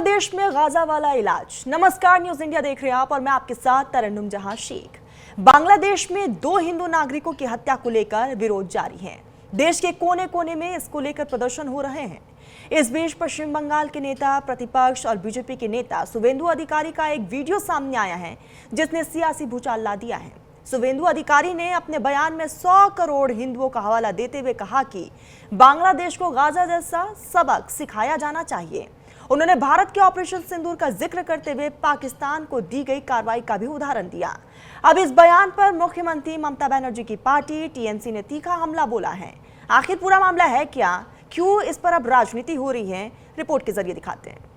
बांग्लादेश में गाजा वाला इलाज। नमस्कार, न्यूज इंडिया देख रहे हैं आप और मैं आपके साथ तरन्नुम जहां शेख। बांग्लादेश में 2 हिंदू नागरिकों की हत्या को लेकर विरोध जारी है। देश के कोने कोने में इसको लेकर प्रदर्शन हो रहे हैं। इस बीच पश्चिम बंगाल के नेता प्रतिपक्ष और बीजेपी के नेता शुवेंदु अधिकारी का एक वीडियो सामने आया है जिसने सियासी भूचाल ला दिया है। शुवेंदु अधिकारी ने अपने बयान में 100 करोड़ हिंदुओं का हवाला देते हुए कहा कि बांग्लादेश को गाजा जैसा सबक सिखाया जाना चाहिए। उन्होंने भारत के ऑपरेशन सिंदूर का जिक्र करते हुए पाकिस्तान को दी गई कार्रवाई का भी उदाहरण दिया। अब इस बयान पर मुख्यमंत्री ममता बनर्जी की पार्टी टीएमसी ने तीखा हमला बोला है। आखिर पूरा मामला है क्या, क्यों इस पर अब राजनीति हो रही है, रिपोर्ट के जरिए दिखाते हैं।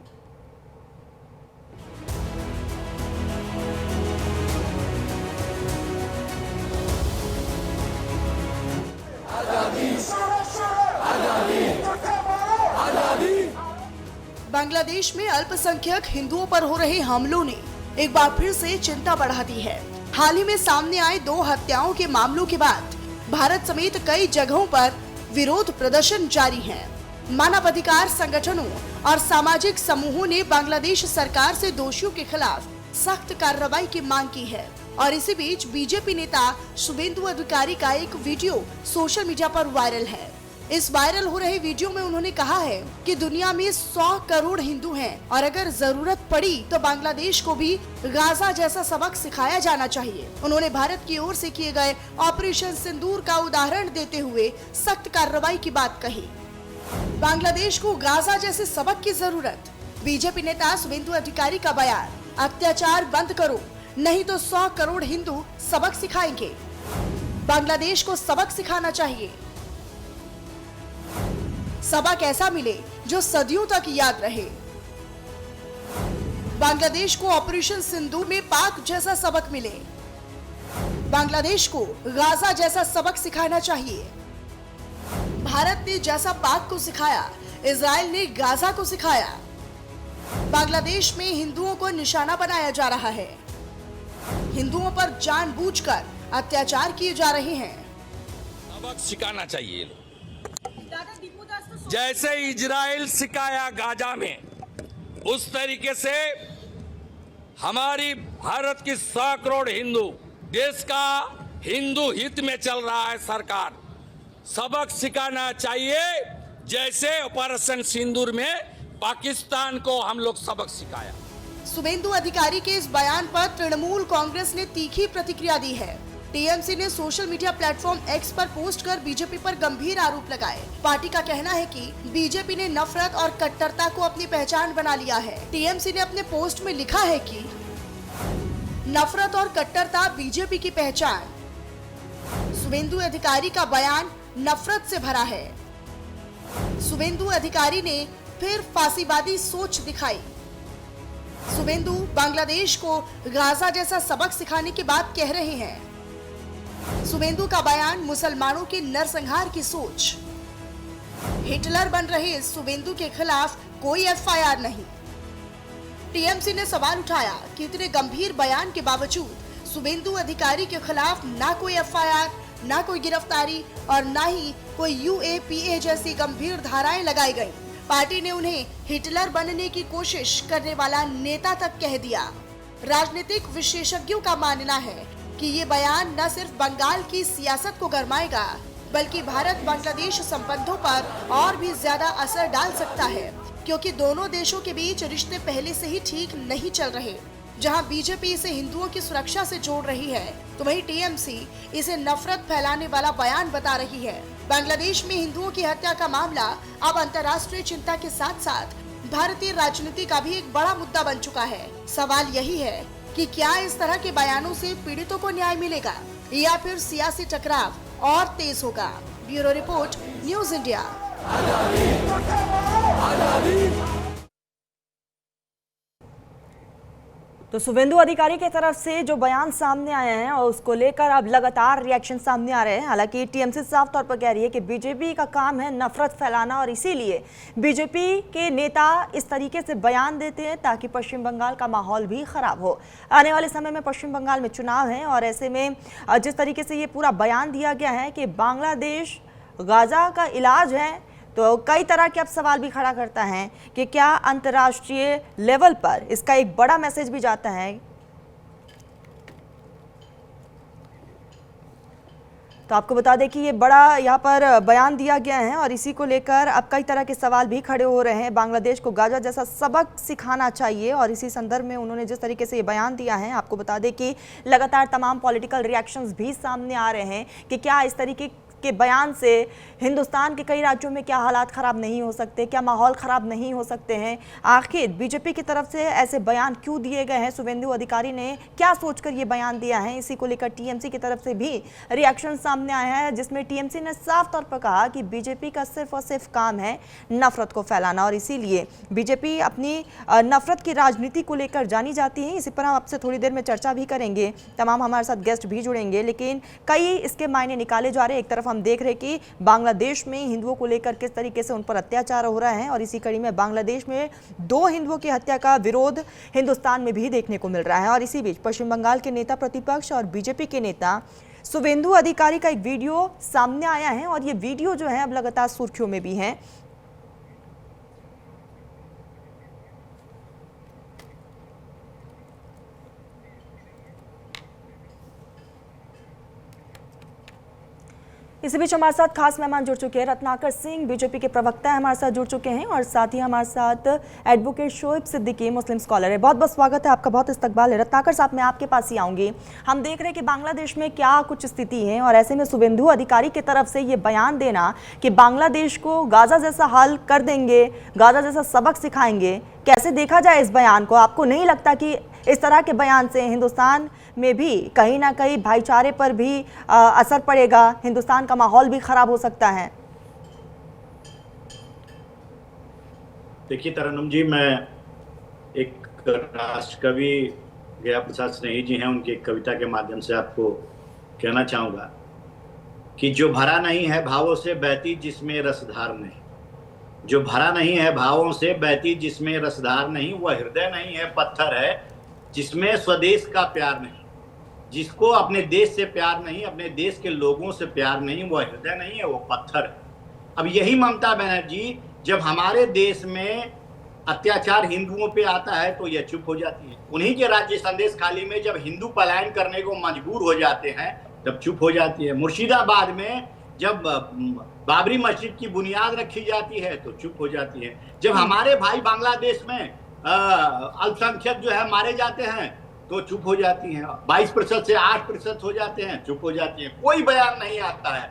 बांग्लादेश में अल्पसंख्यक हिंदुओं पर हो रहे हमलों ने एक बार फिर से चिंता बढ़ा दी है। हाल ही में सामने आए 2 हत्याओं के मामलों के बाद भारत समेत कई जगहों पर विरोध प्रदर्शन जारी है। मानवाधिकार संगठनों और सामाजिक समूहों ने बांग्लादेश सरकार से दोषियों के खिलाफ सख्त कार्रवाई की मांग की है और इसी बीच बीजेपी नेता शुवेंदु अधिकारी का एक वीडियो सोशल मीडिया पर वायरल है। इस वायरल हो रहे वीडियो में उन्होंने कहा है कि दुनिया में 100 करोड़ हिंदू हैं और अगर जरूरत पड़ी तो बांग्लादेश को भी गाजा जैसा सबक सिखाया जाना चाहिए। उन्होंने भारत की ओर से किए गए ऑपरेशन सिंदूर का उदाहरण देते हुए सख्त कार्रवाई की बात कही। बांग्लादेश को गाजा जैसे सबक की जरूरत। बीजेपी नेता शुवेंदु अधिकारी का बयान, अत्याचार बंद करो नहीं तो 100 करोड़ हिंदू सबक सिखाएंगे। बांग्लादेश को सबक सिखाना चाहिए। सबक ऐसा मिले जो सदियों तक याद रहे। बांग्लादेश को ऑपरेशन सिंदूर में पाक जैसा सबक मिले। बांग्लादेश को गाजा जैसा सबक सिखाना चाहिए। भारत ने जैसा पाक को सिखाया, इजराइल ने गाजा को सिखाया। बांग्लादेश में हिंदुओं को निशाना बनाया जा रहा है। हिंदुओं पर जानबूझकर अत्याचार किए जा रहे हैं। सबक सिखाना चाहिए। जैसे इजराइल सिखाया गाजा में, उस तरीके से हमारी भारत की 100 करोड़ हिंदू, देश का हिंदू हित में चल रहा है सरकार, सबक सिखाना चाहिए। जैसे ऑपरेशन सिंदूर में पाकिस्तान को हम लोग सबक सिखाया। शुवेंदु अधिकारी के इस बयान पर तृणमूल कांग्रेस ने तीखी प्रतिक्रिया दी है। टीएमसी ने सोशल मीडिया प्लेटफॉर्म एक्स पर पोस्ट कर बीजेपी पर गंभीर आरोप लगाए। पार्टी का कहना है कि बीजेपी ने नफरत और कट्टरता को अपनी पहचान बना लिया है। टीएमसी ने अपने पोस्ट में लिखा है कि नफरत और कट्टरता बीजेपी की पहचान। शुवेंदु अधिकारी का बयान नफरत से भरा है। शुवेंदु अधिकारी ने फिर फांसीवादी सोच दिखाई। शुवेंदु बांग्लादेश को गाजा जैसा सबक सिखाने की बात कह रहे हैं। शुवेंदु का बयान मुसलमानों के नरसंहार की सोच। हिटलर बन रहे शुवेंदु के खिलाफ कोई एफआईआर नहीं। टीएमसी ने सवाल उठाया कि इतने गंभीर बयान के बावजूद शुवेंदु अधिकारी के खिलाफ ना कोई एफआईआर, ना कोई गिरफ्तारी और ना ही कोई यूएपीए जैसी गंभीर धाराएं लगाई गई। पार्टी ने उन्हें हिटलर बनने की कोशिश करने वाला नेता तक कह दिया। राजनीतिक विशेषज्ञों का मानना है कि ये बयान न सिर्फ बंगाल की सियासत को गरमाएगा बल्कि भारत बांग्लादेश संबंधों पर और भी ज्यादा असर डाल सकता है, क्योंकि दोनों देशों के बीच रिश्ते पहले से ही ठीक नहीं चल रहे। जहां बीजेपी इसे हिंदुओं की सुरक्षा से जोड़ रही है तो वहीं टीएमसी इसे नफरत फैलाने वाला बयान बता रही है। बांग्लादेश में हिंदुओं की हत्या का मामला अब अंतर्राष्ट्रीय चिंता के साथ साथ भारतीय राजनीति का भी एक बड़ा मुद्दा बन चुका है। सवाल यही है कि क्या इस तरह के बयानों से पीड़ितों को न्याय मिलेगा या फिर सियासी टकराव और तेज होगा। Bureau report, news India. तो शुवेंदु अधिकारी की तरफ से जो बयान सामने आए हैं और उसको लेकर अब लगातार रिएक्शन सामने आ रहे हैं। हालांकि टीएमसी साफ तौर पर कह रही है कि बीजेपी का काम है नफरत फैलाना और इसीलिए बीजेपी के नेता इस तरीके से बयान देते हैं ताकि पश्चिम बंगाल का माहौल भी खराब हो। आने वाले समय में पश्चिम बंगाल में चुनाव है और ऐसे में जिस तरीके से ये पूरा बयान दिया गया है कि बांग्लादेश गाजा का इलाज है, तो कई तरह के अब सवाल भी खड़ा करता है कि क्या अंतर्राष्ट्रीय लेवल पर इसका एक बड़ा मैसेज भी जाता है। तो आपको बता दें कि ये बड़ा यहाँ पर बयान दिया गया है और इसी को लेकर अब कई तरह के सवाल भी खड़े हो रहे हैं। बांग्लादेश को गाजा जैसा सबक सिखाना चाहिए और इसी संदर्भ में उन्होंने जिस तरीके से ये बयान दिया है, आपको बता दें कि लगातार तमाम पॉलिटिकल रिएक्शंस भी सामने आ रहे हैं कि क्या इस तरीके के बयान से हिंदुस्तान के कई राज्यों में क्या हालात खराब नहीं हो सकते, क्या माहौल खराब नहीं हो सकते हैं। आखिर बीजेपी की तरफ से ऐसे बयान क्यों दिए गए हैं, शुभेंदु अधिकारी ने क्या सोचकर ये बयान दिया है, इसी को लेकर टीएमसी की तरफ से भी रिएक्शन सामने आया है, जिसमें टीएमसी ने साफ तौर पर कहा कि बीजेपी का सिर्फ और सिर्फ काम है नफरत को फैलाना और इसीलिए बीजेपी अपनी नफरत की राजनीति को लेकर जानी जाती है। इसी पर हम आपसे थोड़ी देर में चर्चा भी करेंगे, तमाम हमारे साथ गेस्ट भी जुड़ेंगे, लेकिन कई इसके मायने निकाले जा रहे हैं। एक तरफ हम देख रहे कि बांग्लादेश में हिंदुओं को लेकर किस तरीके से उन पर अत्याचार हो रहा है और इसी कड़ी में बांग्लादेश में 2 हिंदुओं की हत्या का विरोध हिंदुस्तान में भी देखने को मिल रहा है। और इसी बीच पश्चिम बंगाल के नेता प्रतिपक्ष और बीजेपी के नेता शुभेंदु अधिकारी का एक वीडियो सामने आया है और ये वीडियो जो है अब लगातार सुर्खियों में भी है। इसी बीच हमारे साथ खास मेहमान जुड़ चुके हैं, रत्नाकर सिंह बीजेपी के प्रवक्ता है, हमारे साथ जुड़ चुके हैं और साथ ही हमारे साथ एडवोकेट शोएब सिद्दीकी मुस्लिम स्कॉलर है। बहुत बहुत स्वागत है, आपका बहुत इस्तकबाल है। रत्नाकर साहब, मैं आपके पास ही आऊंगी। हम देख रहे हैं कि बांग्लादेश में क्या कुछ स्थिति है और ऐसे में शुभेंदु अधिकारी की तरफ से ये बयान देना कि बांग्लादेश को गाजा जैसा हाल कर देंगे, गाजा जैसा सबक सिखाएंगे, कैसे देखा जाए इस बयान को? आपको नहीं लगता कि इस तरह के बयान से हिंदुस्तान में भी कहीं ना कहीं भाईचारे पर भी असर पड़ेगा, हिंदुस्तान का माहौल भी खराब हो सकता है? देखिए तरन्नुम जी, मैं एक राष्ट्र कवि गया प्रसाद स्नेही जी हैं, उनकी एक कविता के माध्यम से आपको कहना चाहूँगा कि जो भरा नहीं है भावों से बहती जिसमें रसधार नहीं, जो भरा नहीं है भावों से बहती जिसमें रसधार नहीं, वह हृदय नहीं है पत्थर है जिसमें स्वदेश का प्यार नहीं। जिसको अपने देश से प्यार नहीं, अपने देश के लोगों से प्यार नहीं, वह हृदय नहीं है, वो पत्थर है। अब यही ममता बनर्जी जब हमारे देश में अत्याचार हिंदुओं पे आता है तो यह चुप हो जाती है। उन्हीं के राज्य संदेश खाली में जब हिंदू पलायन करने को मजबूर हो जाते हैं तब चुप हो जाती है। मुर्शिदाबाद में जब बाबरी मस्जिद की बुनियाद रखी जाती है तो चुप हो जाती है। जब हमारे भाई बांग्लादेश में अल्पसंख्यक जो है मारे जाते हैं तो चुप हो जाती हैं। 22% से 8% हो जाते हैं, चुप हो जाती हैं, कोई बयान नहीं आता है।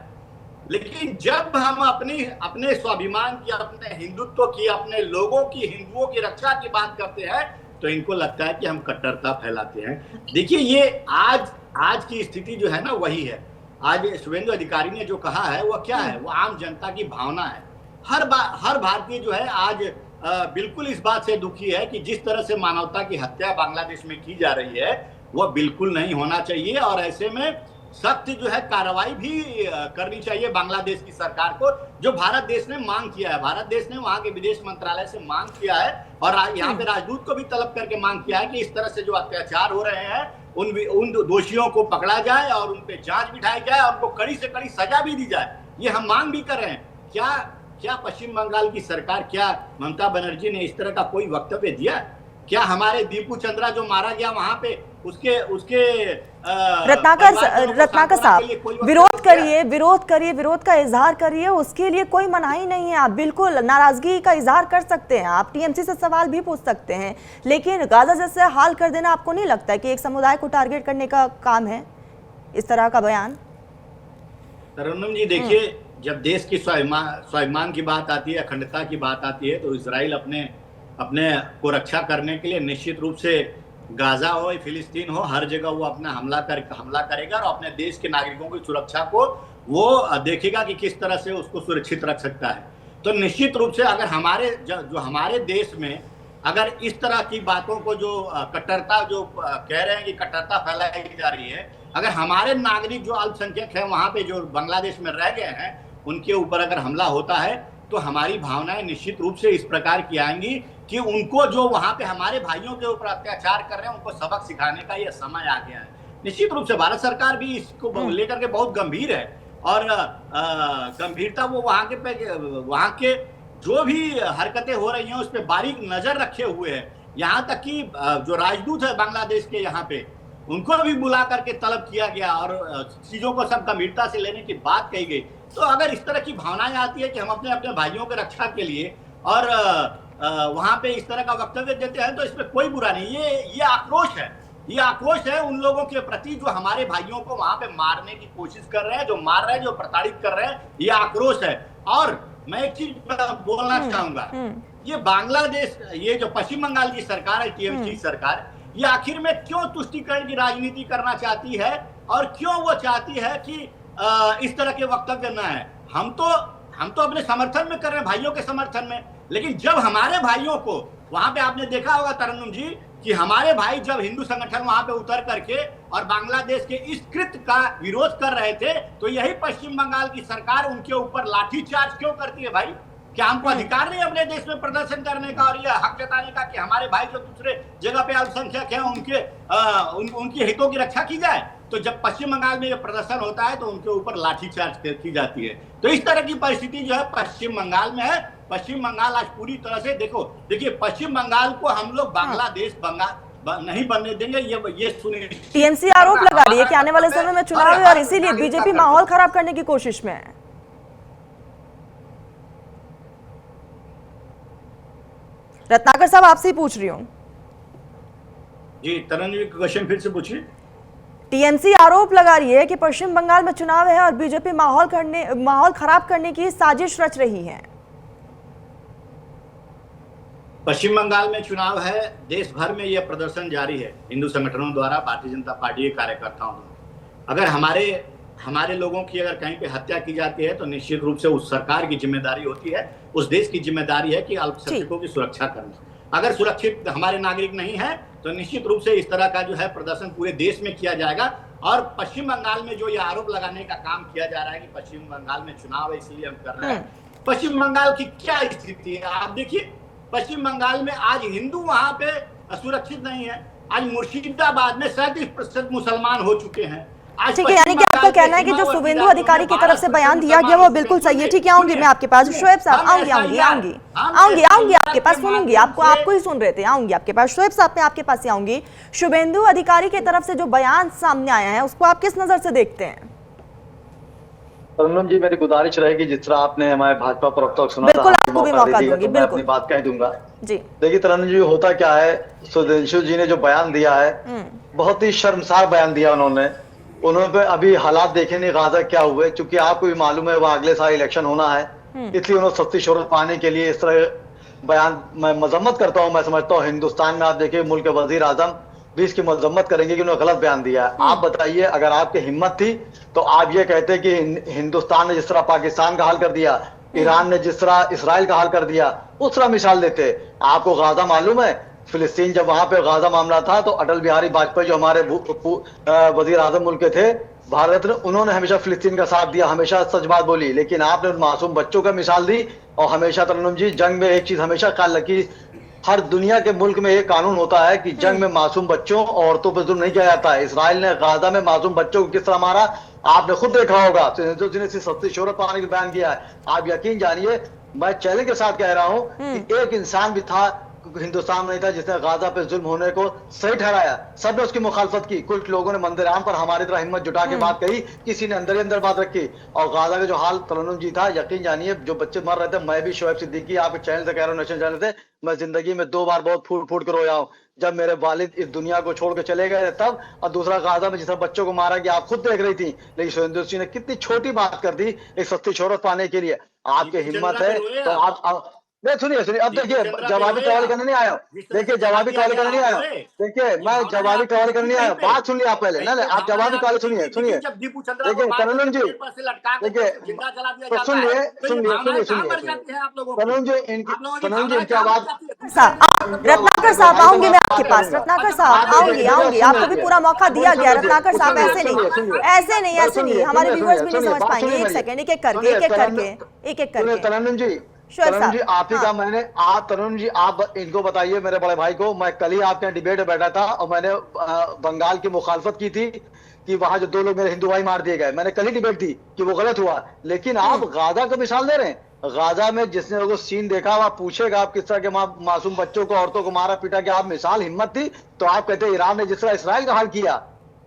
लेकिन जब हम अपने स्वाभिमान की, अपने हिंदुत्व की, अपने लोगों की, हिंदुओं की रक्षा की बात करते हैं तो इनको लगता है कि हम कट्टरता फैलाते हैं। देखिए, ये आज की स्थिति जो है ना वही है। आज शुभेंदु अधिकारी ने जो कहा है वह क्या है? वो आम जनता की भावना है। हर भारतीय जो है आज बिल्कुल इस बात से दुखी है कि जिस तरह से मानवता की हत्या बांग्लादेश में की जा रही है वह बिल्कुल नहीं होना चाहिए और ऐसे में सख्त जो है कार्रवाई भी करनी चाहिए बांग्लादेश की सरकार को, जो भारत देश ने मांग किया है। भारत देश ने वहां के विदेश मंत्रालय से मांग किया है और यहाँ पे राजदूत को भी तलब करके मांग किया है कि इस तरह से जो अत्याचार हो रहे हैं उन दोषियों को पकड़ा जाए और उन पे जांच बिठाई जाए और उनको कड़ी से कड़ी सजा भी दी जाए। ये हम मांग भी कर रहे हैं। क्या पश्चिम बंगाल की सरकार, क्या ममता बनर्जी ने इस तरह का कोई वक्तव्य दिया? क्या हमारे दीपू चंद्रा जो मारा गया वहां पे उसके रत्नाकर साहब, विरोध का इजहार करिए, उसके लिए कोई मनाही नहीं है। आप बिल्कुल नाराजगी का इजहार कर सकते हैं, आप टीएमसी से सवाल भी पूछ सकते हैं, लेकिन गाजा जैसे हाल कर देना आपको नहीं लगता है कि एक समुदाय को टारगेट करने का काम है इस तरह का बयान? तरन्नुम जी, देखिए, जब देश की स्वाभिमान की बात आती है, अखंडता की बात आती है तो इजराइल अपने को रक्षा करने के लिए निश्चित रूप से गाजा हो, फिलिस्तीन हो, हर जगह वो अपना हमला करेगा और अपने देश के नागरिकों की सुरक्षा को वो देखेगा कि किस तरह से उसको सुरक्षित रख सकता है। तो निश्चित रूप से अगर हमारे देश में अगर इस तरह की बातों को जो कट्टरता जो कह रहे हैं कि कट्टरता फैलाई जा रही है, अगर हमारे नागरिक जो अल्पसंख्यक हैं वहां पे जो बांग्लादेश में रह गए हैं उनके ऊपर अगर हमला होता है तो हमारी भावनाएं निश्चित रूप से इस प्रकार की आएंगी कि उनको जो वहां पे हमारे भाइयों के ऊपर अत्याचार कर रहे हैं उनको सबक सिखाने का यह समय आ गया है। निश्चित रूप से भारत सरकार भी इसको लेकर के बहुत गंभीर है। और गंभीरता वो वहां के जो भी हरकतें हो रही हैं उस पर बारीक नजर रखे हुए हैं। यहाँ तक कि जो राजदूत है बांग्लादेश के यहाँ पे, उनको भी बुला करके तलब किया गया और चीजों को सब गंभीरता से लेने की बात कही गई। तो अगर इस तरह की भावनाएं आती है कि हम अपने अपने भाइयों की रक्षा के लिए और वहां पे इस तरह का वक्तव्य देते हैं, तो इसमें कोई बुरा नहीं। ये आक्रोश है उन लोगों के प्रति जो हमारे भाइयों को वहां पे मारने की कोशिश कर रहे हैं, जो मार रहे हैं, जो प्रताड़ित कर रहे हैं। ये आक्रोश है। और मैं एक चीज बोलना चाहूंगा, ये बांग्लादेश, ये जो पश्चिम बंगाल की सरकार है, टीएमसी सरकार, ये आखिर में क्यों तुष्टीकरण की राजनीति करना चाहती है और क्यों वो चाहती है कि इस तरह के वक्तव्य न है। हम तो अपने समर्थन में कर रहे हैं, भाइयों के समर्थन में, लेकिन जब हमारे भाइयों को वहां पे, आपने देखा होगा तरन्नुम जी कि हमारे भाई जब हिंदू संगठन वहां पे उतर करके और बांग्लादेश के इस कृत्य का विरोध कर रहे थे, तो यही पश्चिम बंगाल की सरकार उनके ऊपर लाठीचार्ज क्यों करती है भाई? क्या हमको अधिकार नहीं अपने देश में प्रदर्शन करने का और यह हक जताने का कि हमारे भाई जो दूसरे जगह पे अल्पसंख्यक हैं उनके हितों की रक्षा की जाए? तो जब पश्चिम बंगाल में ये प्रदर्शन होता है तो उनके ऊपर लाठीचार्ज की जाती है। तो इस तरह की परिस्थिति जो है पश्चिम बंगाल में है। पश्चिम बंगाल आज पूरी तरह से देखिए पश्चिम बंगाल को हम लोग बांग्लादेश नहीं बनने देंगे, ये सुनिश्चित। टीएमसी आरोप लगा रही है कि आने वाले समय में चुनाव है और इसीलिए बीजेपी माहौल खराब करने की कोशिश में है। रत्नाकर साहब, आपसे ही पूछ रही हूँ। जी तरन्नुम जी, क्वेश्चन फिर से पूछिए। टीएमसी आरोप लगा रही है कि पश्चिम बंगाल में चुनाव है और बीजेपी माहौल खराब करने की साजिश रच रही है। पश्चिम बंगाल में चुनाव है, देश भर में यह प्रदर्शन जारी है हिंदू संगठनों द्वारा, भारतीय जनता पार्टी के कार्यकर्ताओं द्वारा। अगर हमारे लोगों की अगर कहीं पे हत्या की जाती है तो निश्चित रूप से उस सरकार की जिम्मेदारी होती है, उस देश की जिम्मेदारी है कि अल्पसंख्यकों की सुरक्षा करना। अगर सुरक्षित हमारे नागरिक नहीं है तो निश्चित रूप से इस तरह का जो है प्रदर्शन पूरे देश में किया जाएगा। और पश्चिम बंगाल में जो ये आरोप लगाने का काम किया जा रहा है कि पश्चिम बंगाल में चुनाव है इसलिए हम कर रहे हैं, पश्चिम बंगाल की क्या स्थिति है आप देखिए। पश्चिम बंगाल में आज हिंदू वहां पे सुरक्षित नहीं है। आज मुर्शिदाबाद में 37% मुसलमान हो चुके हैं। ठीक है, यानी कि आपका कहना है कि जो शुभेंदु अधिकारी की तरफ से बयान दिया गया वो बिल्कुल सही है। ठीक है, आऊंगी मैं आपके पास। शोएब साहब, आऊंगी आपके पास, सुनूंगी आपको ही सुन रहे थे। आऊंगी आपके पास शोएब साहब, मैं आपके पास ही आऊंगी। शुभेंदु अधिकारी की तरफ से जो बयान सामने आया है उसको आप किस नजर से देखते हैं? तरन्नुम जी, मेरी गुजारिश रहेगी जिस तरह आपने हमारे भाजपा प्रवक्ता को सुना, बिल्कुल आपको भी मौका दूंगी, मैं अपनी बात कह दूंगा जी। देखिए तरन्नुम जी, होता क्या है, सुधांशु जी ने जो बयान दिया है बहुत ही शर्मसार बयान दिया उन्होंने अभी हालात देखे नहीं गाजा क्या हुए, क्योंकि आपको भी मालूम है वह अगले साल इलेक्शन होना है, इसलिए उन्होंने सस्ती शोहरत पाने के लिए इस तरह बयान, मैं मजम्मत करता हूँ। मैं समझता हूँ हिंदुस्तान में आप देखिए मुल्क के वजीर आजम भी इसकी मजम्मत करेंगे कि उन्होंने गलत बयान दिया है। आप बताइए, अगर आपकी हिम्मत थी तो आप ये कहते कि हिंदुस्तान ने जिस तरह पाकिस्तान का हाल कर दिया, ईरान ने जिस तरह इसराइल का हाल कर दिया, उस तरह मिसाल देते। आपको गाजा मालूम है, फिलिस्तीन जब वहां पे गाजा मामला था तो अटल बिहारी वाजपेयी जो हमारे वजीर आजम मुल्क के थे, भारत ने, उन्होंने हमेशा फिलिस्तीन का साथ दिया, हमेशा सच बात बोली। लेकिन आपने उन मासूम बच्चों का मिसाल दी। और हमेशा तरन्नुम जी, जंग में एक चीज हमेशा ख्याल रखी, हर दुनिया के मुल्क में एक कानून होता है कि जंग में मासूम बच्चों और औरतों पर जुल्म नहीं किया जाता है। इसराइल ने गाजा में मासूम बच्चों को किस तरह मारा आपने खुद देखा होगा, जिन्हें सस्ती शोहरत पाने का बयान किया है। आप यकीन जानिए, मैं चैलेंज के साथ कह रहा हूं कि एक इंसान भी था हिंदुस्तान में नहीं था जिसने गाजा पे जुल्म होने को सही ठहराया। सबने उसकी मुखालफत की। कुछ लोगों ने मंदिराम पर हमारी तरह हिम्मत जुटा के बात कही, किसी ने अंदर ही अंदर बात रखी। और गाजा का जो हाल तरन्नुम जी था, यकीन जानिए जो बच्चे मर रहे थे, मैं भी शोएब सिद्दीकी आपके चैनल से कह रहा हूँ, नेशनल चैनल से, मैं जिंदगी में 2 बार बहुत फूट फूट कर रोया हूँ। जब मेरे वालिद इस दुनिया को छोड़ के चले गए तब, और दूसरा गाजा में जिस बच्चों को मारा गया आप खुद देख रही थी। लेकिन शुभेंदु सिंह ने कितनी छोटी बात कर दी एक सस्ती शोहरत पाने के लिए। आपकी हिम्मत है तो आप नहीं, सुनिए अब देखिए, जवाबी सवाल करने नहीं आया। देखिए जवाबी सवाल करने नहीं आया। देखिए मैं जवाबी सवाल करने नहीं आया। बात सुनिए आप पहले, ना आप जवाबी सवाल सुनिए। देखिए तरन्नुम जी, देखिए तो सुनिए तरन्नुम जी, इनकी आवाज। रत्नाकर साहब, आऊंगी मैं आपके पास। रत्नाकर साहब, आऊंगी आपको भी पूरा मौका दिया गया। रत्नाकर साहब, ऐसे नहीं, हमारे व्यूअर्स भी नहीं समझ पाएंगे। एक सेकंड, एक एक करके तरन्नुम जी, शोएब तरुण साहब, जी आप ही का मैंने आप तरुण जी आप इनको बताइए मेरे बड़े भाई को, मैं कल ही आपके यहाँ डिबेट में बैठा था और मैंने बंगाल की मुखालफत की थी कि वहां जो 2 लोग मेरे हिंदू भाई मार दिए गए। मैंने कल ही डिबेट दी कि वो गलत हुआ, लेकिन आप गाजा का मिसाल दे रहे हैं। गाजा में जिसने वो सीन देखा आप पूछेगा आप किस तरह के मासूम बच्चों को औरतों को मारा पीटा कि आप मिसाल हिम्मत थी, तो आप कहते हैं ईरान ने जिस तरह इसराइल का हाल किया,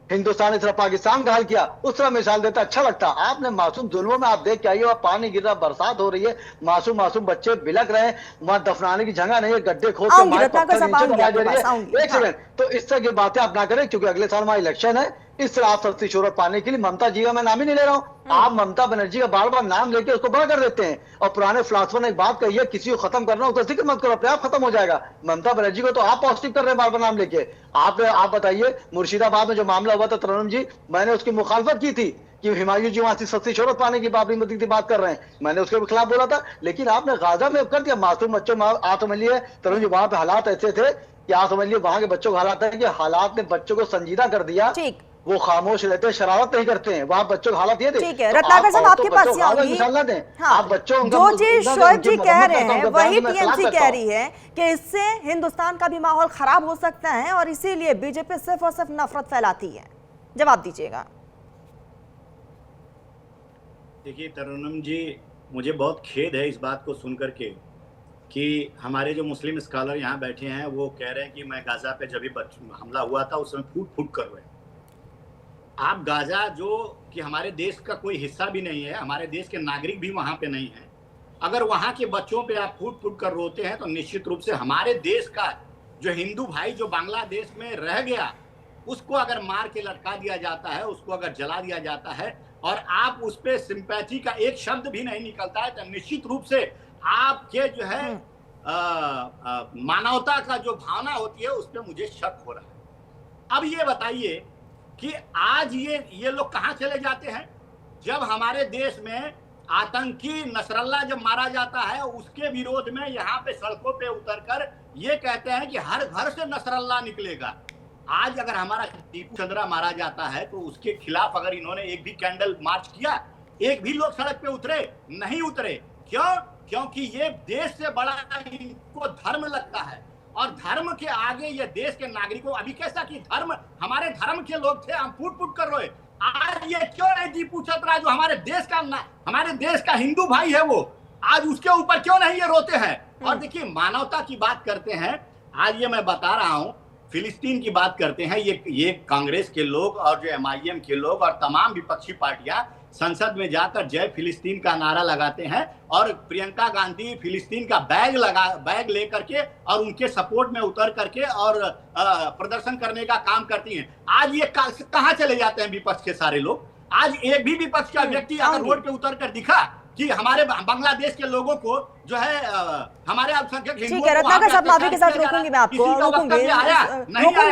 हिंदुस्तान ने तरफ पाकिस्तान का हाल किया, उस तरह मिसाल देता अच्छा लगता। आपने मासूम जुल्मों में आप देख के आइए, वहां पानी गिर रहा, बरसात हो रही है, मासूम मासूम बच्चे बिलक रहे हैं, वहां दफनाने की जगह नहीं है, गड्ढे खोद के आऊंगी मारे रत्नाकर पत्थर साहब, नीचे आऊंगी दबाए आपके जा रही पास, है। आऊंगी। एक सेकंड, तो इस तरह की बातें आप ना करें, क्योंकि अगले साल हमारा इलेक्शन है। इस तरह आप सस्ती शोहरत पाने के लिए ममता जी का मैं नाम ही नहीं ले रहा हूँ, आप ममता बनर्जी का बार बार नाम लेके उसको बड़ा कर देते हैं। और पुराने फिलासफर ने एक बात कही है, किसी को खत्म करना हो तो जिक्र मत करो, अपने आप खत्म हो जाएगा। ममता बनर्जी को तो आप पॉजिटिव कर रहे हैं बार बार नाम लेके। आप बताइए, मुर्शिदाबाद में जो मामला हुआ था तरुण जी, मैंने उसकी मुखालफत की थी कि हिमायू जी वहां से सस्ती शोहरत पाने की बाबरी मस्जिद की बात कर रहे हैं, मैंने उसके खिलाफ बोला था। लेकिन आपने गाजा में कर दिया, मासूम बच्चों में आप समझिए तरुण जी, वहां पे हालात ऐसे थे कि आप समझिए वहां के बच्चों का हालात है कि हालात ने बच्चों को संजीदा कर दिया। ठीक, वो खामोश रहते हैं, शरारत नहीं करते हैं, वहां बच्चों का हालत ये थे। ठीक है तो रत्नाकर साहब, आपके पास ही बच्चों को आऊंगी। मिसाल ना दें। हाँ, आप बच्चों जो चीज शोएब जी कह रहे हैं वही मैं टीएमसी सलाह कह करता रही है कि इससे हिंदुस्तान का भी माहौल खराब हो सकता है और इसीलिए बीजेपी सिर्फ और सिर्फ नफरत फैलाती है। जवाब दीजिएगा। देखिए तरुणम जी, मुझे बहुत खेद है इस बात को सुनकर के कि हमारे जो मुस्लिम स्कॉलर यहाँ बैठे हैं वो कह रहे हैं कि मैं गाजा पे जब भी हमला हुआ था उस समय फूट फूट कर रोए। आप गाजा जो कि हमारे देश का कोई हिस्सा भी नहीं है, हमारे देश के नागरिक भी वहां पे नहीं है, अगर वहां के बच्चों पे आप फूट फूट कर रोते हैं तो निश्चित रूप से हमारे देश का जो हिंदू भाई जो बांग्लादेश में रह गया उसको अगर मार के लटका दिया जाता है, उसको अगर जला दिया जाता है और आप उस पर सिंपैथी का एक शब्द भी नहीं निकलता है, तो निश्चित रूप से आपके जो है मानवता का जो भावना होती है उस पर मुझे शक हो रहा है। अब ये बताइए कि आज ये लोग कहां चले जाते हैं? जब हमारे देश में आतंकी नसरल्ला जब मारा जाता है उसके विरोध में यहाँ पे सड़कों पे उतरकर ये कहते हैं कि हर घर से नसरल्ला निकलेगा। आज अगर हमारा दीपू चंद्रा मारा जाता है तो उसके खिलाफ अगर इन्होंने एक भी कैंडल मार्च किया, एक भी लोग सड़क पे उतरे? नहीं उतरे। क्यों? क्योंकि ये देश से बड़ा इनको धर्म लगता है और धर्म के आगे ये देश के नागरिकों, अभी कैसा कि धर्म, हमारे धर्म के लोग थे, हम फूट फूट कर रोए। आज ये क्यों नहीं दीपू चंद्रा जो हमारे देश का हिंदू भाई है, वो आज उसके ऊपर क्यों नहीं ये रोते हैं? और देखिए मानवता की बात करते हैं, आज ये मैं बता रहा हूं, फिलिस्तीन की बात करते हैं, ये कांग्रेस के लोग और जो एमआईएम के लोग और तमाम विपक्षी पार्टियां संसद में जाकर जय फिलिस्तीन का नारा लगाते हैं और प्रियंका गांधी फिलिस्तीन का बैग लेकर के और उनके सपोर्ट में उतर करके और प्रदर्शन करने का काम करती हैं। आज ये कहां चले जाते हैं विपक्ष के सारे लोग? आज एक भी विपक्ष का व्यक्ति अगर रोड पे उतर कर दिखा कि हमारे बांग्लादेश के लोगों को जो है हमारे अल्पसंख्यक हिंदुओं ठीक है रत्नाकर साहब, माफी के साथ रोकूंगी मैं आपको, रोकूंगी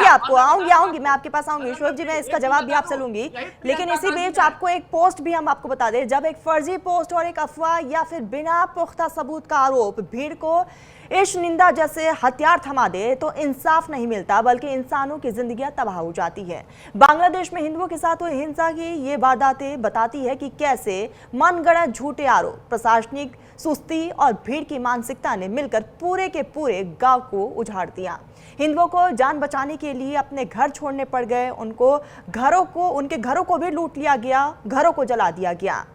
आपको, आऊंगी मैं आपके पास आऊंगी। शोएब जी, मैं इसका जवाब भी आपसे लूंगी, लेकिन इसी बीच आपको एक पोस्ट भी हम आपको बता दें। जब एक फर्जी पोस्ट और एक अफवाह या फिर बिना पुख्ता सबूत का आरोप भीड़ को इश्क निंदा जैसे हथियार थमा दे तो इंसाफ नहीं मिलता, बल्कि इंसानों की जिंदगियां तबाह हो जाती है। बांग्लादेश में हिंदुओं के साथ हुई हिंसा की ये वारदातें बताती है कि कैसे मनगढ़ंत झूठे आरोप, प्रशासनिक सुस्ती और भीड़ की मानसिकता ने मिलकर पूरे के पूरे गांव को उजाड़ दिया। हिंदुओं को जान बचाने के लिए अपने घर छोड़ने पड़ गए, उनके घरों को भी लूट लिया गया, घरों को जला दिया गया।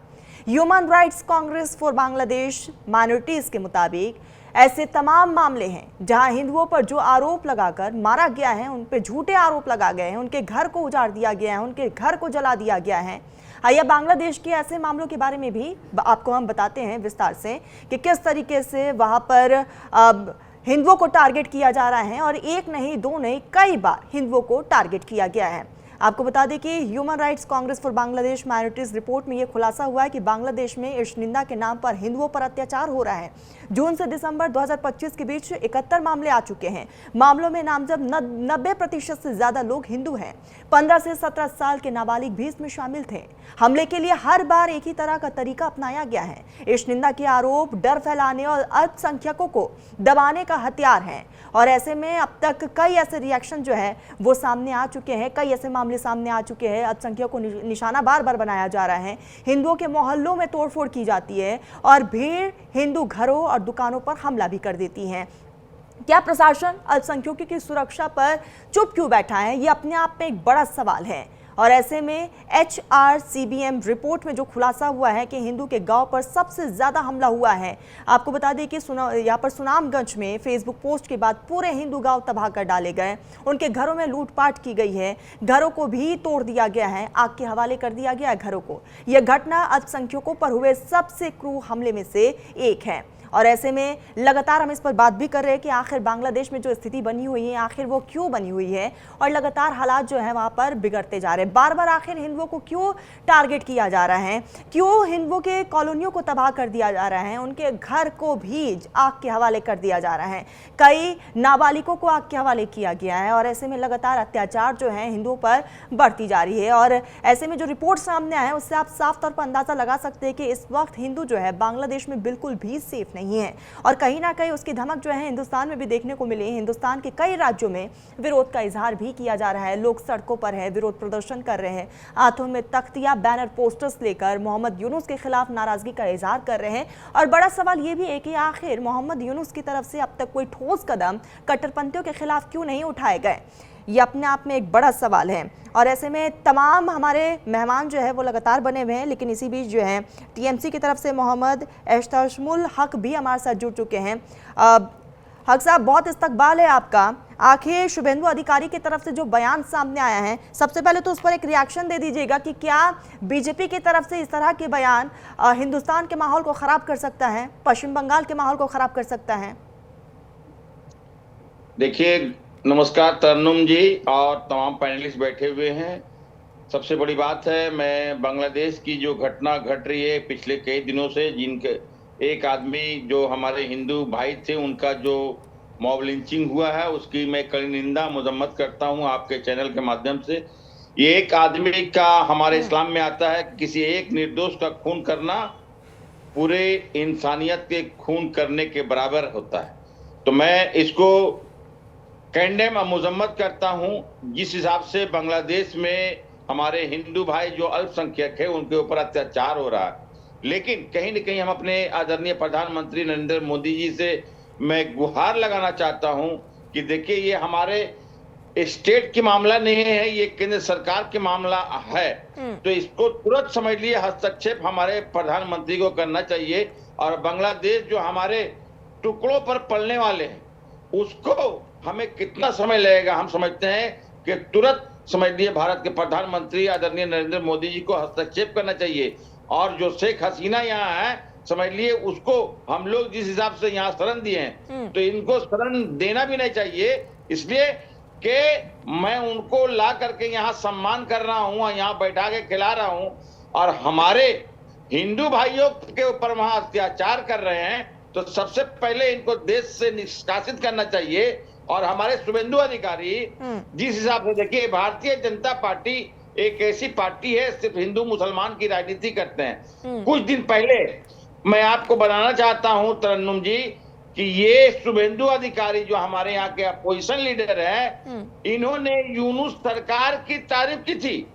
Human rights Congress for Bangladesh minorities के मुताबिक ऐसे तमाम मामले हैं जहां हिंदुओं पर जो आरोप लगाकर मारा गया है, उन पे झूठे आरोप लगा गए हैं, उनके घर को उजाड़ दिया गया है, उनके घर को जला दिया गया है। आइए बांग्लादेश के ऐसे मामलों के बारे में भी आपको हम बताते हैं विस्तार से कि किस तरीके से वहां पर हिंदुओं को टारगेट किया जा रहा है और एक नहीं दो नहीं कई बार हिंदुओं को टारगेट किया गया है। आपको बता दें कि human rights Congress for Bangladesh minorities report में यह खुलासा हुआ है कि बांग्लादेश में इश्क निंदा के नाम पर हिंदुओं पर अत्याचार हो रहा है। जून से दिसंबर 2025 के बीच 71 मामले आ चुके हैं। मामलों में नामजद 90% से ज्यादा लोग हिंदू हैं। 15 से 17 साल के नाबालिग भी इसमें शामिल थे। हमले के लिए हर बार एक ही तरह का तरीका अपनाया गया है। इश्क निंदा के आरोप डर फैलाने और अल्पसंख्यकों को दबाने का हथियार है और ऐसे में अब तक कई ऐसे रिएक्शन जो है वो सामने आ चुके हैं, कई ऐसे मामले मामले सामने आ चुके हैं। अल्पसंख्यकों को निशाना बार बार बनाया जा रहा है, हिंदुओं के मोहल्लों में तोड़फोड़ की जाती है और भीड़ हिंदू घरों और दुकानों पर हमला भी कर देती है। क्या प्रशासन अल्पसंख्यकों की सुरक्षा पर चुप क्यों बैठा है, ये अपने आप में एक बड़ा सवाल है। और ऐसे में HRCBM रिपोर्ट में जो खुलासा हुआ है कि हिंदू के गांव पर सबसे ज्यादा हमला हुआ है। आपको बता दें कि यहाँ पर सुनामगंज में फेसबुक पोस्ट के बाद पूरे हिंदू गांव तबाह कर डाले गए, उनके घरों में लूटपाट की गई है, घरों को भी तोड़ दिया गया है, आग के हवाले कर दिया गया है घरों को। यह घटना अल्पसंख्यकों पर हुए सबसे क्रूर हमले में से एक है। और ऐसे में लगातार हम इस पर बात भी कर रहे हैं कि आखिर बांग्लादेश में जो स्थिति बनी हुई है आखिर वो क्यों बनी हुई है, और लगातार हालात जो है वहां पर बिगड़ते जा रहे हैं। बार बार आखिर हिंदुओं को क्यों टारगेट किया जा रहा है, क्यों हिंदुओं के कॉलोनियों को तबाह कर दिया जा रहा है, उनके घर को भी आग के हवाले कर दिया जा रहा है, कई नाबालिगों को आग के हवाले किया गया है। और ऐसे में लगातार अत्याचार जो है हिंदुओं पर बढ़ती जा रही है। और ऐसे में जो रिपोर्ट सामने आया है उससे आप साफ तौर पर अंदाजा लगा सकते हैं कि इस वक्त हिंदू जो है बांग्लादेश में बिल्कुल भी सेफ नहीं है, और कहीं ना कहीं उसकी धमक जो है हिंदुस्तान में भी देखने को मिली। हिंदुस्तान के कई राज्यों में विरोध का इजहार भी किया जा रहा है, लोग सड़कों पर है, विरोध प्रदर्शन कर रहे हैं, हाथों में तख्तियां बैनर पोस्टर्स लेकर मोहम्मद यूनुस के खिलाफ नाराजगी का इजहार कर रहे हैं। और बड़ा सवाल यह भी है कि आखिर मोहम्मद यूनुस की तरफ से अब तक कोई ठोस कदम कट्टरपंथियों के खिलाफ क्यों नहीं उठाए गए, ये अपने आप में एक बड़ा सवाल है। और ऐसे में तमाम हमारे मेहमान जो है वो लगातार बने हुए हैं, लेकिन इसी बीच जो है TMC की तरफ से मोहम्मद एश्तशमुल हक भी हमारे साथ जुड़ चुके हैं। हक साहब, बहुत इस्तकबाल है आपका। आखिर शुभेंदु अधिकारी की तरफ से जो बयान सामने आया है, सबसे पहले तो उस पर एक रिएक्शन दे दीजिएगा कि क्या बीजेपी की तरफ से इस तरह के बयान हिंदुस्तान के माहौल को खराब कर सकता है, पश्चिम बंगाल के माहौल को खराब कर सकता है? देखिए, नमस्कार तरन्नुम जी और तमाम पैनलिस्ट बैठे हुए हैं। सबसे बड़ी बात है, मैं बांग्लादेश की जो घटना घट रही है पिछले कई दिनों से, जिनके एक आदमी जो हमारे हिंदू भाई थे उनका जो मॉब लिंचिंग हुआ है, उसकी मैं कड़ी निंदा मजम्मत करता हूं आपके चैनल के माध्यम से। ये एक आदमी का हमारे इस्लाम में आता है, किसी एक निर्दोष का खून करना पूरे इंसानियत के खून करने के बराबर होता है। तो मैं इसको कंडेम और मजम्मत करता हूं। जिस हिसाब से बांग्लादेश में हमारे हिंदू भाई जो अल्पसंख्यक है उनके ऊपर अत्याचार हो रहा है, लेकिन कहीं न कहीं हम अपने आदरणीय प्रधानमंत्री नरेंद्र मोदी जी से मैं गुहार लगाना चाहता हूं कि देखिए, ये हमारे स्टेट की मामला नहीं है, ये केंद्र सरकार की मामला है। तो इसको तुरंत समझ लिए हस्तक्षेप हमारे प्रधानमंत्री को करना चाहिए। और बांग्लादेश जो हमारे टुकड़ों पर पलने वाले हैं उसको हमें कितना समय लगेगा, हम समझते हैं कि तुरंत समझ लिए भारत के प्रधानमंत्री आदरणीय नरेंद्र मोदी जी को हस्तक्षेप करना चाहिए। और जो शेख हसीना यहाँ है, समझ लिए उसको हम लोग जिस हिसाब से यहाँ शरण दिए हैं तो इनको शरण देना भी नहीं चाहिए, इसलिए कि मैं उनको ला करके यहाँ सम्मान कर रहा हूँ, यहाँ बैठा के खिला रहा हूँ। और हमारे हिंदू भाइयों के ऊपर वहां अत्याचार कर रहे हैं, तो सबसे पहले इनको देश से निष्कासित करना चाहिए। और हमारे शुभेंदु अधिकारी जिस हिसाब से, देखिए, भारतीय जनता पार्टी एक ऐसी पार्टी है सिर्फ हिंदू मुसलमान की राजनीति करते हैं। कुछ दिन पहले मैं आपको बताना चाहता हूं तरन्नुम जी कि ये शुभेंदु अधिकारी जो हमारे यहाँ के अपोजिशन लीडर है, इन्होंने यूनुस सरकार की तारीफ की थी।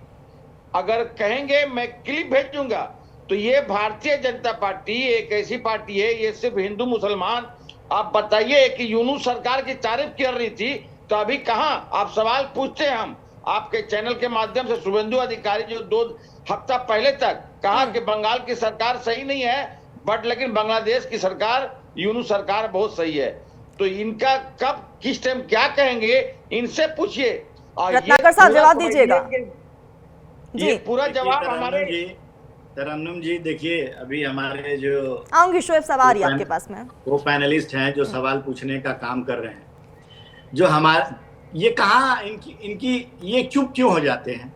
अगर कहेंगे मैं क्लिप भेजूंगा, तो ये भारतीय जनता पार्टी एक ऐसी पार्टी है, ये सिर्फ हिंदू मुसलमान, आप बताइए कि यूनुस सरकार की तारीफ कर रही थी, तो अभी कहां आप सवाल पूछते हैं हम आपके चैनल के माध्यम से। शुभेंदु अधिकारी जो 2 हफ्ता पहले तक कहा कि बंगाल की सरकार सही नहीं है, बट लेकिन बांग्लादेश की सरकार, यूनुस सरकार बहुत सही है। तो इनका कब किस टाइम क्या कहेंगे, इनसे पूछिए। रत्नाकर साहब जवाब दीजिएगा। ये पूरा जवाब हमारे तरन्नुम जी, देखिए, अभी हमारे जो आऊंगी शोएब सवारी आपके पास में, वो पैनलिस्ट हैं जो सवाल पूछने का काम कर रहे हैं, जो हमारा ये कहाँ इनकी ये चुप क्यों हो जाते हैं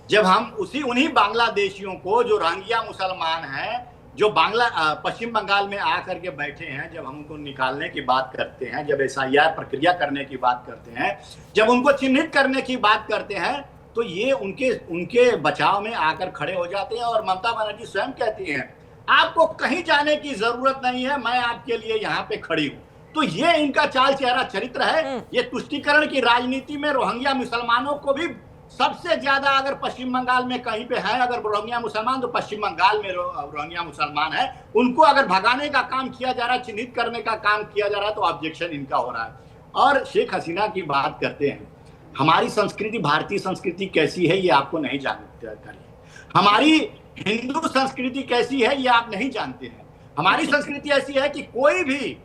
जब हम उन्हीं बांग्लादेशियों को जो रोहिंग्या मुसलमान हैं, जो पश्चिम बंगाल में आकर के बैठे हैं, जब हम उनको निकालने की बात करते हैं, जब SIR प्रक्रिया करने की बात करते हैं, जब उनको चिन्हित करने की बात करते हैं, तो ये उनके बचाव में आकर खड़े हो जाते हैं। और ममता बनर्जी स्वयं कहती हैं, आपको कहीं जाने की जरूरत नहीं है, मैं आपके लिए यहाँ पे खड़ी हूँ। तो ये इनका चाल चेहरा चरित्र है। ये तुष्टीकरण की राजनीति में रोहिंग्या मुसलमानों को भी सबसे ज्यादा अगर पश्चिम बंगाल में कहीं पे है अगर रोहिंग्या मुसलमान, तो पश्चिम बंगाल में रोहिंग्या मुसलमान है। उनको अगर भगाने का काम किया जा रहा है, चिन्हित करने का काम किया जा रहा है, तो ऑब्जेक्शन इनका हो रहा है। और शेख हसीना की बात करते हैं, हमारी संस्कृति, भारतीय संस्कृति कैसी है ये आपको नहीं जानकारी, हमारी हिंदू संस्कृति कैसी है ये आप नहीं जानते हैं। हमारी संस्कृति ऐसी है कि कोई भी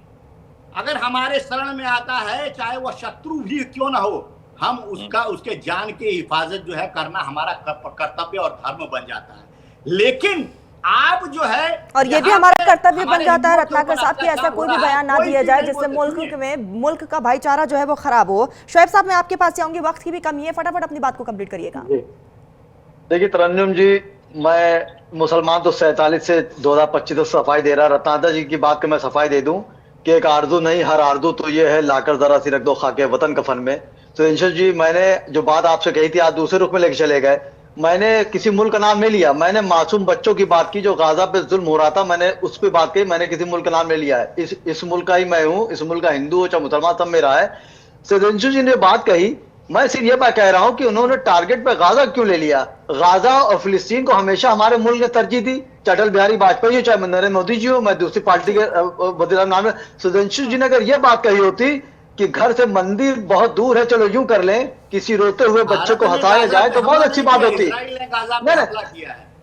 अगर हमारे शरण में आता है, चाहे वह शत्रु भी क्यों ना हो, हम उसके जान की हिफाजत जो है करना हमारा कर्तव्य और धर्म बन जाता है। लेकिन आप जो है, और ये भी हमारा कर्तव्य बन जाता है रत्नाकर साहब की ऐसा कोई भी बयान ना दिया जाए जिससे मुल्क का भाईचारा जो है वो खराब हो। शोएब साहब मैं आपके पास आऊंगी, वक्त की भी कमी है, फटाफट अपनी बात को कंप्लीट करिएगा। देखिए तरन्नुम जी, मैं मुसलमान तो 47 से 2025 तक सफाई दे रहा। रत्नाकर जी की बात को मैं सफाई दे दूं कि एक आरजू नहीं, हर आरजू तो ये है लाकर जरा सी रख दो खाके वतन कफन में। सुदेंशु जी, मैंने जो बात आपसे कही थी आज दूसरे रुख में लेके चले गए। मैंने किसी मुल्क का नाम नहीं लिया, मैंने मासूम बच्चों की बात की जो गाजा पे जुल्म हो रहा था, मैंने उस पर बात कही। मैंने किसी मुल्क का नाम नहीं लिया है। इस मुल्क का ही मैं हूँ, इस मुल्क का हिंदू हो चाहे मुसलमान, सब मेरा है। सुदेंशु जी ने बात कही, मैं सिर्फ ये बात कह रहा हूँ कि उन्होंने टारगेट पे गाजा क्यों ले लिया। गाजा और फिलिस्तीन को हमेशा हमारे मुल्क ने तरजीह दी, अटल बिहारी वाजपेयी हो चाहे नरेंद्र मोदी जी हो, मैं दूसरी पार्टी के वजीर नाम। सुदेंशु जी ने अगर ये बात कही होती कि घर से मंदिर बहुत दूर है, चलो यूं कर लें, किसी रोते हुए बच्चे को हंसाया जाए, तो बहुत अच्छी बात होती।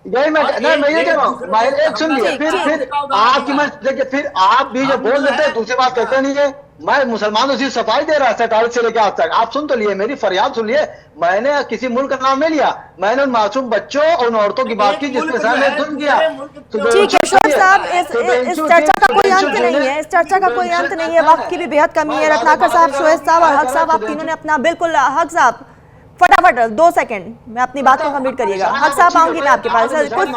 यही मैं ये कह रहा हूँ। एक सुनिए, फिर आपकी मैं देखिए, फिर आप भी जो बोल देते हैं दूसरी बात करते नहीं है। मैं मुसलमानों से सफाई दे रहा है 47 से लेकर आज तक। आप सुन तो लिए, मेरी फरियाद सुन लिए। मैंने किसी मुल्क का नाम नहीं लिया, मैंने उन मासूम बच्चों और उन औरतों की बात की जिसके साथ मैं जुल्म किया। ठीक है शोएब साहब, इस चर्चा का कोई अंत नहीं है, इस चर्चा का कोई अंत नहीं है, वक्त की भी बेहद कमी है। रत्नाकर साहब, शोएब साहब और हक साहब, आप तीनों ने अपना बिल्कुल, हक साहब फटाफट 2 सेकंड में अपनी बात को कंप्लीट करिएगा। हक साहब आऊंगी मैं आपके पास,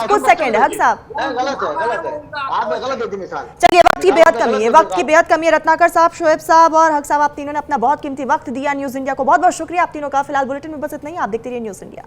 कुछ सेकंड है हक साहब। चलिए, वक्त की बेहद कमी है, वक्त की बेहद कमी है। रत्नाकर साहब, शोएब साहब और हक साहब, आप तीनों ने अपना बहुत कीमती वक्त दिया न्यूज इंडिया को। बहुत बहुत शुक्रिया आप तीनों का। फिलहाल बुलेटिन में बस इतना ही, आप देखते रहिए न्यूज इंडिया।